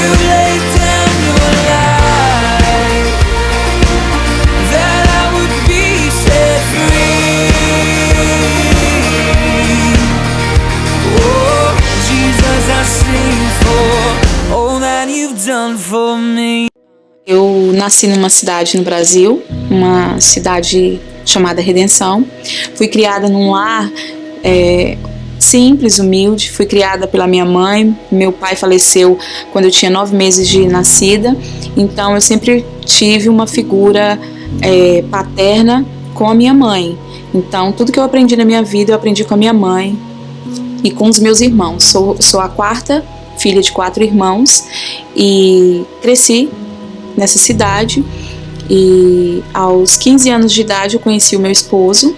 laid down your life, that I would be set free. Oh, Jesus, I sing for all that you've done for me. Eu nasci numa cidade no Brasil, uma cidade chamada Redenção. Fui criada num lar simples, humilde. Fui criada pela minha mãe. Meu pai faleceu quando eu tinha 9 meses de nascida. Então eu sempre tive uma figura paterna com a minha mãe. Então tudo que eu aprendi na minha vida eu aprendi com a minha mãe e com os meus irmãos. Sou a 4ª filha de 4 irmãos e cresci nessa cidade. E aos 15 anos de idade eu conheci o meu esposo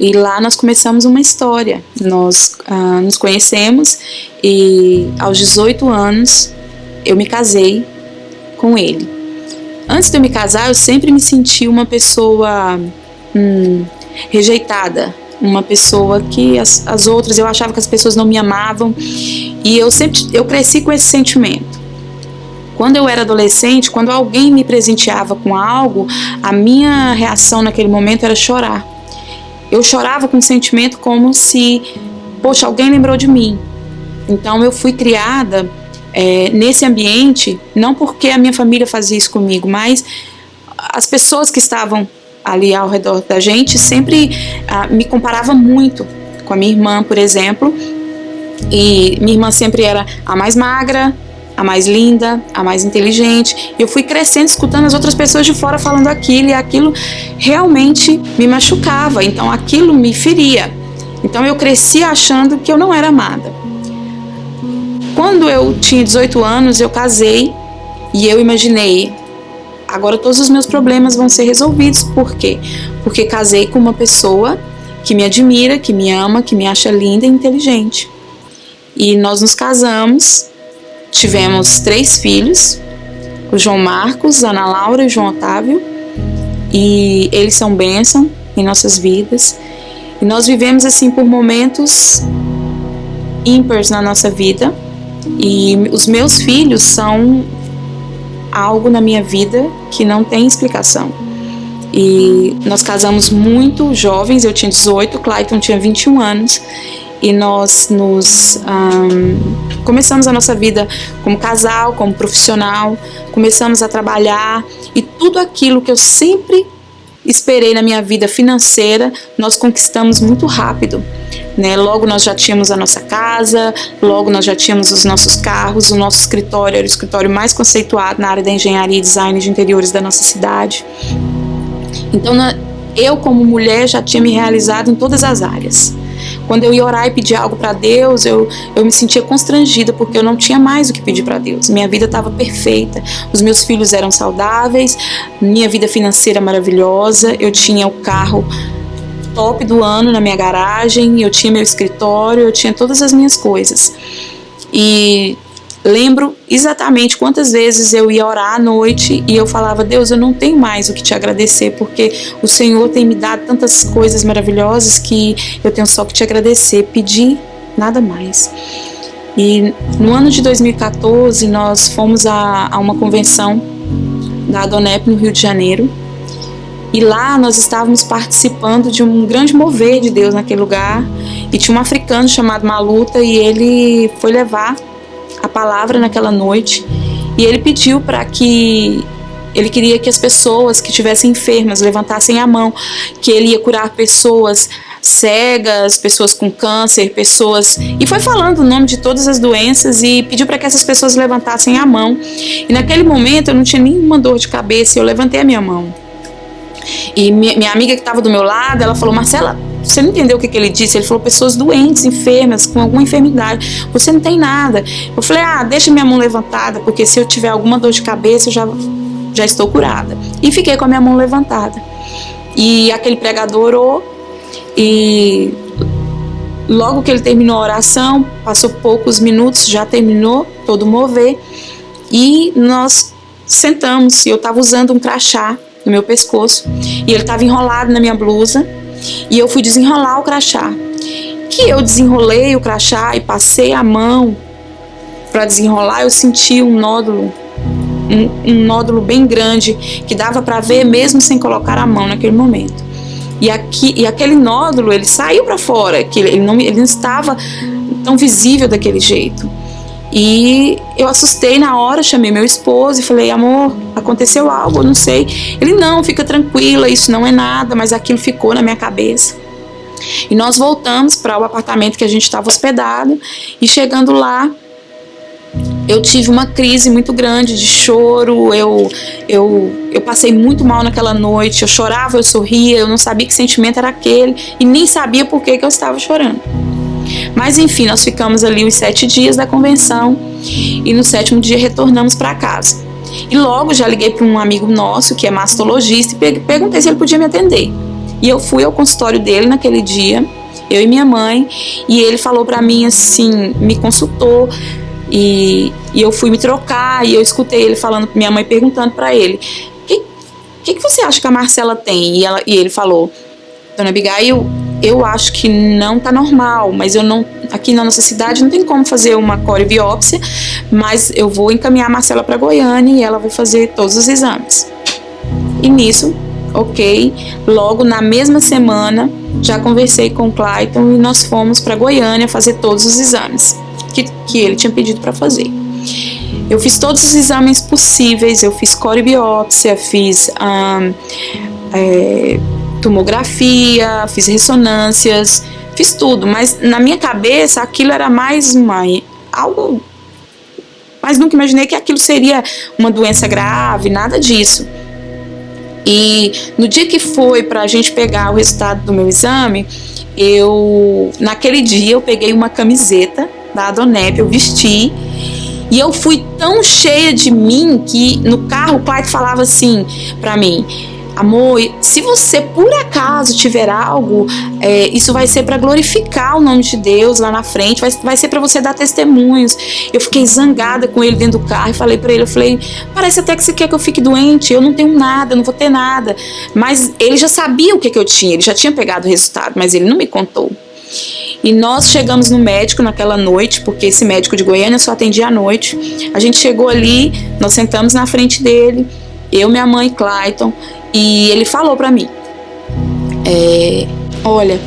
e lá nós começamos uma história. Nós nos conhecemos e aos 18 anos eu me casei com ele. Antes de eu me casar eu sempre me senti uma pessoa rejeitada, uma pessoa que as outras, eu achava que as pessoas não me amavam e eu cresci com esse sentimento. Quando eu era adolescente, quando alguém me presenteava com algo, a minha reação naquele momento era chorar. Eu chorava com um sentimento como se, poxa, alguém lembrou de mim. Então eu fui criada nesse ambiente, não porque a minha família fazia isso comigo, mas as pessoas que estavam ali ao redor da gente sempre me comparavam muito com a minha irmã, por exemplo. E minha irmã sempre era a mais magra, a mais linda, a mais inteligente. Eu fui crescendo escutando as outras pessoas de fora falando aquilo, e aquilo realmente me machucava, então aquilo me feria. Então eu cresci achando que eu não era amada. Quando eu tinha 18 anos, eu casei e eu imaginei, agora todos os meus problemas vão ser resolvidos. Por quê? Porque casei com uma pessoa que me admira, que me ama, que me acha linda e inteligente. E nós nos casamos. Tivemos 3 filhos, o João Marcos, a Ana Laura e o João Otávio, e eles são bênção em nossas vidas. E nós vivemos assim por momentos ímpares na nossa vida, e os meus filhos são algo na minha vida que não tem explicação. E nós casamos muito jovens, eu tinha 18, Clayton tinha 21 anos, e nós começamos a nossa vida como casal, como profissional, começamos a trabalhar, e tudo aquilo que eu sempre esperei na minha vida financeira, nós conquistamos muito rápido, né? Logo nós já tínhamos a nossa casa, logo nós já tínhamos os nossos carros, o nosso escritório era o escritório mais conceituado na área da engenharia e design de interiores da nossa cidade. Então eu como mulher já tinha me realizado em todas as áreas. Quando eu ia orar e pedir algo para Deus, eu me sentia constrangida, porque eu não tinha mais o que pedir para Deus. Minha vida estava perfeita, os meus filhos eram saudáveis, minha vida financeira maravilhosa, eu tinha o carro top do ano na minha garagem, eu tinha meu escritório, eu tinha todas as minhas coisas. E lembro exatamente quantas vezes eu ia orar à noite e eu falava: Deus, eu não tenho mais o que te agradecer, porque o Senhor tem me dado tantas coisas maravilhosas que eu tenho só que te agradecer, pedir nada mais. E no ano de 2014 nós fomos a uma convenção da Adonep no Rio de Janeiro, e lá nós estávamos participando de um grande mover de Deus naquele lugar, e tinha um africano chamado Maluta, e ele foi levar a palavra naquela noite, e ele pediu ele queria que as pessoas que estivessem enfermas levantassem a mão, que ele ia curar pessoas cegas, pessoas com câncer, e foi falando o nome de todas as doenças e pediu para que essas pessoas levantassem a mão. E naquele momento eu não tinha nenhuma dor de cabeça, e eu levantei a minha mão. E minha amiga que estava do meu lado, ela falou: Marcela, você não entendeu o que ele disse? Ele falou pessoas doentes, enfermas, com alguma enfermidade. Você não tem nada. Eu falei: deixa minha mão levantada, porque se eu tiver alguma dor de cabeça, eu já estou curada. E fiquei com a minha mão levantada. E aquele pregador orou, e logo que ele terminou a oração, passou poucos minutos, já terminou todo o mover, e nós sentamos, e eu estava usando um crachá no meu pescoço, e ele estava enrolado na minha blusa, e eu fui desenrolar o crachá. Que eu desenrolei o crachá e passei a mão para desenrolar, eu senti um nódulo, um nódulo bem grande, que dava para ver mesmo sem colocar a mão naquele momento. E aquele nódulo, ele saiu para fora, que ele não estava tão visível daquele jeito. E eu assustei na hora, chamei meu esposo e falei: amor, aconteceu algo, eu não sei. Ele: não, fica tranquila, isso não é nada, mas aquilo ficou na minha cabeça. E nós voltamos para o apartamento que a gente estava hospedado, e chegando lá, eu tive uma crise muito grande de choro. Eu passei muito mal naquela noite. Eu chorava, eu sorria, eu não sabia que sentimento era aquele e nem sabia por que eu estava chorando. Mas enfim, nós ficamos ali os 7 dias da convenção e no 7º dia retornamos para casa. E logo já liguei para um amigo nosso que é mastologista e perguntei se ele podia me atender. E eu fui ao consultório dele naquele dia, eu e minha mãe, e ele falou para mim assim, me consultou. E eu fui me trocar e eu escutei ele falando, minha mãe perguntando para ele: que você acha que a Marcela tem? E ele falou: dona Abigail, eu acho que não tá normal, mas eu não, aqui na nossa cidade não tem como fazer uma corebiópsia, mas eu vou encaminhar a Marcela para Goiânia e ela vai fazer todos os exames. E nisso, ok, logo na mesma semana já conversei com o Clayton e nós fomos para Goiânia fazer todos os exames que ele tinha pedido para fazer. Eu fiz todos os exames possíveis, eu fiz corebiópsia, fiz tomografia, fiz ressonâncias, fiz tudo, mas na minha cabeça aquilo era mais algo, mas nunca imaginei que aquilo seria uma doença grave, nada disso. E no dia que foi para a gente pegar o resultado do meu exame, naquele dia eu peguei uma camiseta da Adonep, eu vesti, e eu fui tão cheia de mim que no carro o pai falava assim para mim: amor, se você por acaso tiver algo, isso vai ser para glorificar o nome de Deus lá na frente, vai ser para você dar testemunhos. Eu fiquei zangada com ele dentro do carro e falei para ele, eu falei: parece até que você quer que eu fique doente, eu não tenho nada, eu não vou ter nada. Mas ele já sabia o que eu tinha, ele já tinha pegado o resultado, mas ele não me contou. E nós chegamos no médico naquela noite, porque esse médico de Goiânia só atendia à noite. A gente chegou ali, nós sentamos na frente dele, eu, minha mãe e Clayton, e ele falou pra mim: olha,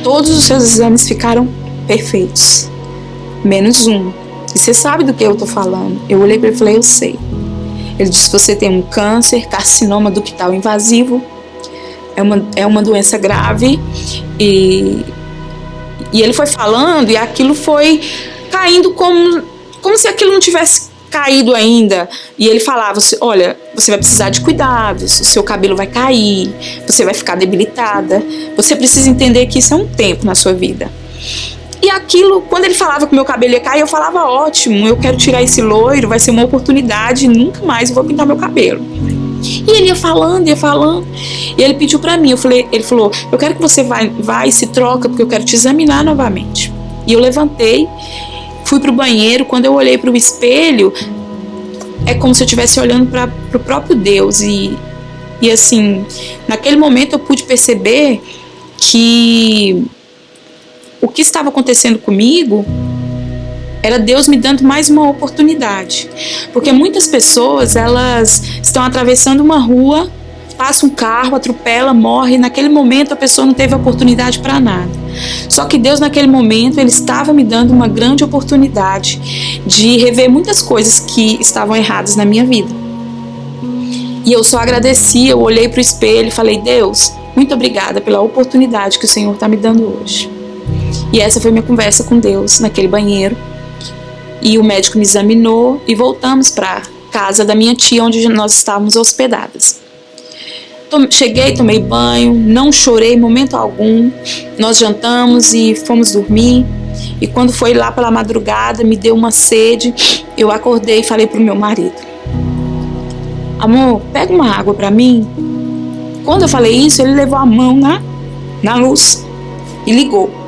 todos os seus exames ficaram perfeitos, menos um. E você sabe do que eu tô falando? Eu olhei pra ele e falei: eu sei. Ele disse: você tem um câncer, carcinoma ductal invasivo, é uma doença grave. E ele foi falando e aquilo foi caindo como se aquilo não tivesse caído ainda. E ele falava: olha, você vai precisar de cuidados, o seu cabelo vai cair, você vai ficar debilitada, você precisa entender que isso é um tempo na sua vida. E aquilo, quando ele falava que meu cabelo ia cair, eu falava: ótimo, eu quero tirar esse loiro, vai ser uma oportunidade, nunca mais eu vou pintar meu cabelo. E ele ia falando, e ele pediu pra mim, ele falou: eu quero que você vai e se troca, porque eu quero te examinar novamente. E eu levantei, fui pro banheiro. Quando eu olhei pro espelho, é como se eu estivesse olhando pro próprio Deus. E assim, naquele momento eu pude perceber que o que estava acontecendo comigo era Deus me dando mais uma oportunidade. Porque muitas pessoas, elas estão atravessando uma rua, passa um carro, atropela, morre. Naquele momento a pessoa não teve oportunidade para nada. Só que Deus naquele momento, Ele estava me dando uma grande oportunidade de rever muitas coisas que estavam erradas na minha vida. E eu só agradeci, eu olhei para o espelho e falei: Deus, muito obrigada pela oportunidade que o Senhor está me dando hoje. E essa foi minha conversa com Deus naquele banheiro. E o médico me examinou e voltamos para casa da minha tia, onde nós estávamos hospedadas. Cheguei, tomei banho, não chorei em momento algum. Nós jantamos e fomos dormir. E quando foi lá pela madrugada, me deu uma sede. Eu acordei e falei pro meu marido: amor, pega uma água para mim. Quando eu falei isso, ele levou a mão na luz e ligou.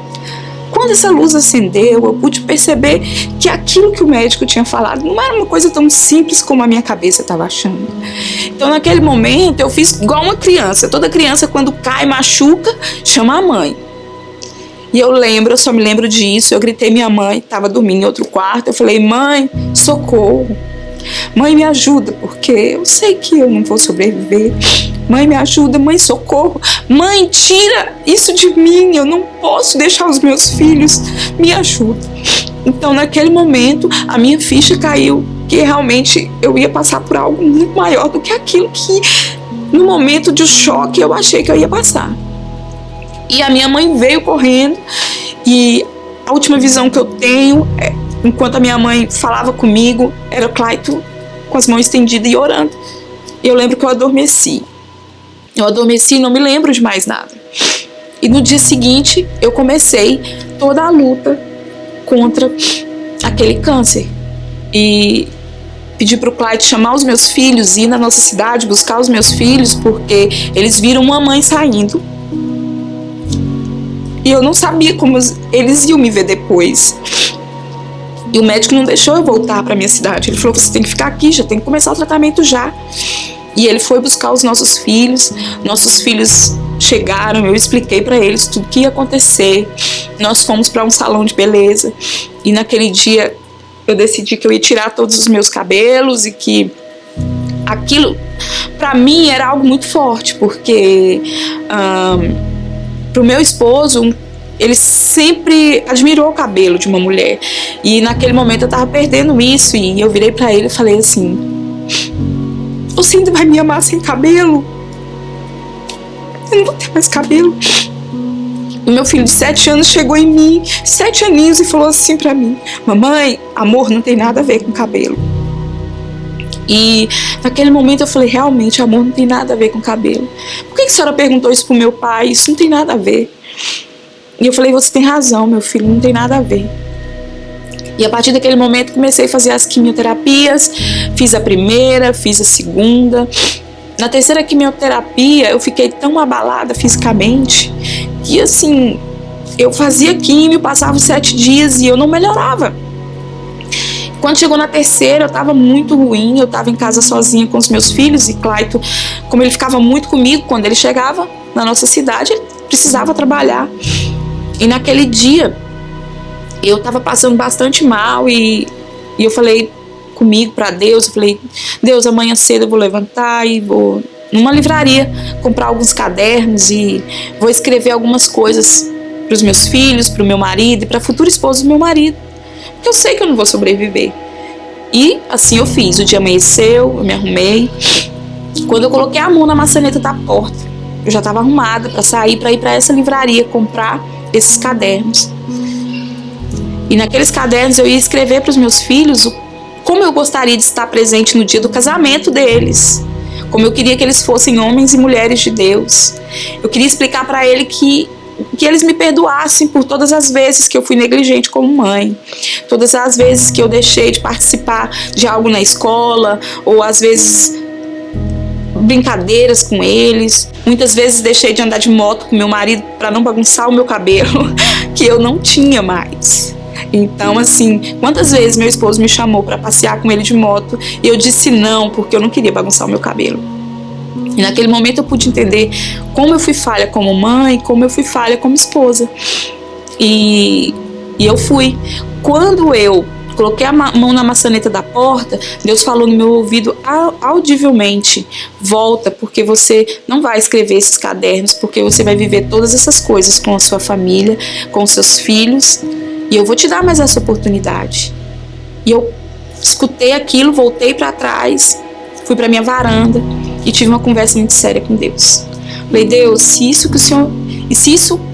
Quando essa luz acendeu, eu pude perceber que aquilo que o médico tinha falado não era uma coisa tão simples como a minha cabeça estava achando. Então, naquele momento, eu fiz igual uma criança. Toda criança, quando cai, machuca, chama a mãe. E eu só me lembro disso. Eu gritei minha mãe, estava dormindo em outro quarto. Eu falei: mãe, socorro. Mãe, me ajuda, porque eu sei que eu não vou sobreviver. Mãe, me ajuda. Mãe, socorro. Mãe, tira isso de mim. Eu não posso deixar os meus filhos. Me ajuda. Então, naquele momento, a minha ficha caiu, que realmente eu ia passar por algo muito maior do que aquilo que, no momento de choque, eu achei que eu ia passar. E a minha mãe veio correndo, e a última visão que eu tenho, enquanto a minha mãe falava comigo, era o Clayton com as mãos estendidas e orando. E eu lembro que eu adormeci. E não me lembro de mais nada. E no dia seguinte, eu comecei toda a luta contra aquele câncer. E pedi para o Clayton chamar os meus filhos, ir na nossa cidade buscar os meus filhos, porque eles viram uma mãe saindo. E eu não sabia como eles iam me ver depois. E o médico não deixou eu voltar para minha cidade. Ele falou: você tem que ficar aqui, já tem que começar o tratamento já. E ele foi buscar os nossos filhos. Nossos filhos chegaram, eu expliquei para eles tudo que ia acontecer. Nós fomos para um salão de beleza. E naquele dia eu decidi que eu ia tirar todos os meus cabelos, e que aquilo para mim era algo muito forte, porque pro meu esposo, ele sempre admirou o cabelo de uma mulher. E naquele momento eu tava perdendo isso, e eu virei pra ele e falei assim: você ainda vai me amar sem cabelo? Eu não vou ter mais cabelo. E meu filho de 7 anos chegou em mim, 7 aninhos, e falou assim pra mim: mamãe, amor não tem nada a ver com cabelo. E naquele momento eu falei: realmente, amor não tem nada a ver com cabelo. Por que a senhora perguntou isso pro meu pai? Isso não tem nada a ver. E eu falei: você tem razão, meu filho, não tem nada a ver. E a partir daquele momento comecei a fazer as quimioterapias. Fiz a primeira, fiz a segunda. Na terceira quimioterapia eu fiquei tão abalada fisicamente que, assim, eu fazia químio, passava os 7 dias e eu não melhorava. Quando chegou na terceira, eu estava muito ruim. Eu estava em casa sozinha com os meus filhos, e Clayton, como ele ficava muito comigo, quando ele chegava na nossa cidade, ele precisava trabalhar. E naquele dia eu estava passando bastante mal, e eu falei comigo para Deus. Eu falei: Deus, amanhã cedo eu vou levantar e vou numa livraria comprar alguns cadernos e vou escrever algumas coisas para os meus filhos, para o meu marido e para a futura esposa do meu marido, porque eu sei que eu não vou sobreviver. E assim eu fiz. O dia amanheceu, eu me arrumei. Quando eu coloquei a mão na maçaneta da porta, eu já estava arrumada para sair, para ir para essa livraria comprar esses cadernos. E naqueles cadernos eu ia escrever para os meus filhos como eu gostaria de estar presente no dia do casamento deles, como eu queria que eles fossem homens e mulheres de Deus. Eu queria explicar para ele que eles me perdoassem por todas as vezes que eu fui negligente como mãe, todas as vezes que eu deixei de participar de algo na escola, ou às vezes brincadeiras com eles. Muitas vezes deixei de andar de moto com meu marido para não bagunçar o meu cabelo, que eu não tinha mais. Então, assim, quantas vezes meu esposo me chamou para passear com ele de moto e eu disse não, porque eu não queria bagunçar o meu cabelo. E naquele momento eu pude entender como eu fui falha como mãe, como eu fui falha como esposa. E eu fui. Quando eu coloquei a mão na maçaneta da porta, Deus falou no meu ouvido audivelmente: volta, porque você não vai escrever esses cadernos, porque você vai viver todas essas coisas com a sua família, com os seus filhos, e eu vou te dar mais essa oportunidade. E eu escutei aquilo, voltei para trás, fui para minha varanda e tive uma conversa muito séria com Deus. Falei: Deus, se isso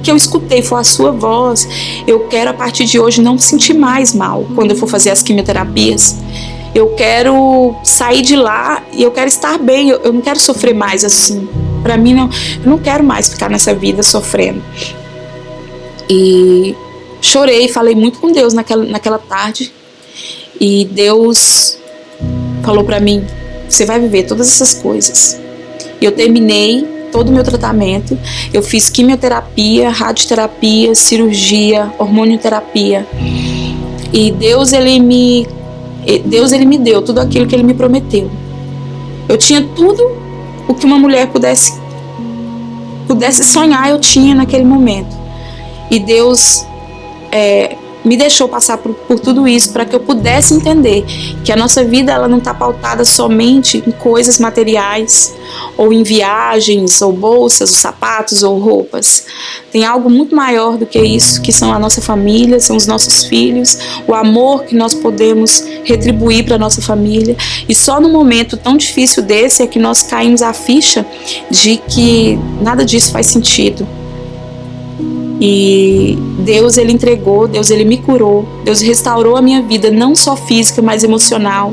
que eu escutei for a sua voz, eu quero a partir de hoje não me sentir mais mal quando eu for fazer as quimioterapias. Eu quero sair de lá e eu quero estar bem, eu não quero sofrer mais assim. Para mim, não, eu não quero mais ficar nessa vida sofrendo. E chorei, falei muito com Deus naquela tarde. E Deus falou para mim: você vai viver todas essas coisas. E eu terminei todo o meu tratamento. Eu fiz quimioterapia, radioterapia, cirurgia, hormonioterapia. E Deus ele me deu tudo aquilo que Ele me prometeu. Eu tinha tudo o que uma mulher pudesse sonhar, eu tinha naquele momento. E Deus me deixou passar por tudo isso para que eu pudesse entender que a nossa vida ela não está pautada somente em coisas materiais, ou em viagens, ou bolsas, ou sapatos, ou roupas. Tem algo muito maior do que isso, que são a nossa família, são os nossos filhos, o amor que nós podemos retribuir para a nossa família. E só no momento tão difícil desse é que nós caímos a ficha de que nada disso faz sentido. E Deus, Ele entregou, Deus, Ele me curou, Deus restaurou a minha vida, não só física, mas emocional,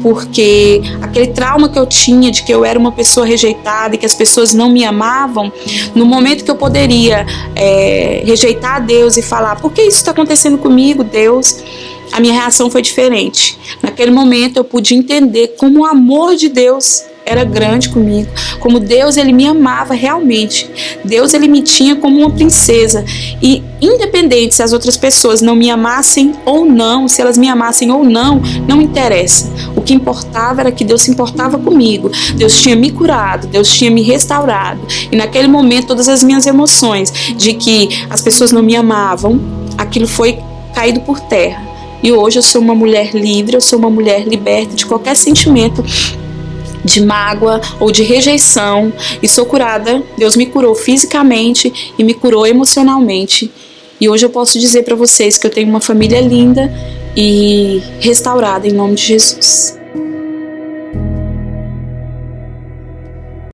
porque aquele trauma que eu tinha de que eu era uma pessoa rejeitada e que as pessoas não me amavam, no momento que eu poderia rejeitar a Deus e falar, por que isso está acontecendo comigo, Deus? A minha reação foi diferente. Naquele momento eu pude entender como o amor de Deus era grande comigo, como Deus, Ele me amava realmente. Deus, Ele me tinha como uma princesa, e independente se as outras pessoas não me amassem ou não, se elas me amassem ou não, não interessa. O que importava era que Deus se importava comigo. Deus tinha me curado, Deus tinha me restaurado, e naquele momento todas as minhas emoções de que as pessoas não me amavam, aquilo foi caído por terra. E hoje eu sou uma mulher livre, eu sou uma mulher liberta de qualquer sentimento de mágoa ou de rejeição, e sou curada. Deus me curou fisicamente e me curou emocionalmente, e hoje eu posso dizer para vocês que eu tenho uma família linda e restaurada em nome de Jesus.